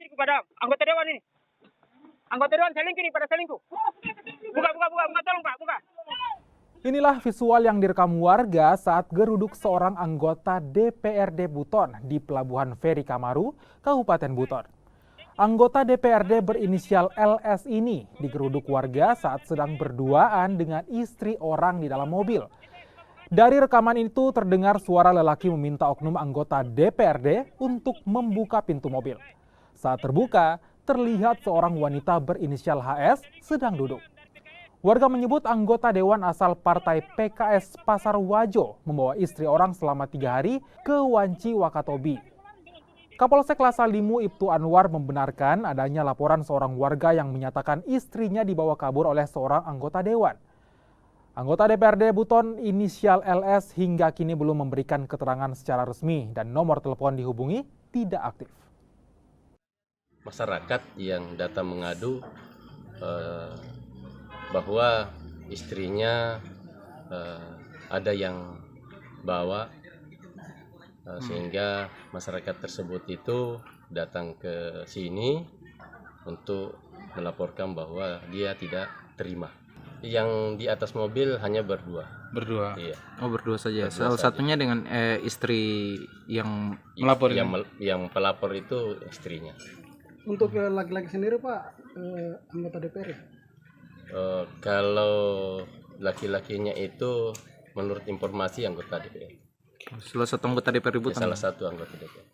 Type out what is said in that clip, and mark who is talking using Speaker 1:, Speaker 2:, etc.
Speaker 1: istri kepada anggota dewan ini. Anggota dewan selingkuh ini pada selingkuh. Buka, tolong Pak, buka.
Speaker 2: Inilah visual yang direkam warga saat geruduk seorang anggota DPRD Buton di Pelabuhan Feri Kamaru, Kabupaten Buton. Anggota DPRD berinisial LS ini digeruduk warga saat sedang berduaan dengan istri orang di dalam mobil. Dari rekaman itu terdengar suara lelaki meminta oknum anggota DPRD untuk membuka pintu mobil. Saat terbuka, terlihat seorang wanita berinisial HS sedang duduk. Warga menyebut anggota dewan asal partai PKS Pasar Wajo membawa istri orang selama 3 hari ke Wanci Wakatobi. Kapolsek Lasalimu Ibtu Anwar membenarkan adanya laporan seorang warga yang menyatakan istrinya dibawa kabur oleh seorang anggota dewan. Anggota DPRD Buton inisial LS hingga kini belum memberikan keterangan secara resmi dan nomor telepon dihubungi tidak aktif.
Speaker 3: Masyarakat yang datang mengadu bahwa istrinya ada yang bawa sehingga masyarakat tersebut itu datang ke sini untuk melaporkan bahwa dia tidak terima. Yang di atas mobil hanya berdua.
Speaker 4: Berdua?
Speaker 3: Iya.
Speaker 4: Oh, berdua saja.
Speaker 3: Berdua
Speaker 4: Salah
Speaker 3: saja.
Speaker 4: satunya dengan istri yang melapor.
Speaker 3: Yang pelapor itu istrinya.
Speaker 5: Untuk laki-laki sendiri Pak, anggota DPR?
Speaker 3: Kalau laki-lakinya itu menurut informasi anggota DPR.
Speaker 4: Salah satu anggota DPR Buton.
Speaker 3: Salah satu anggota DPR.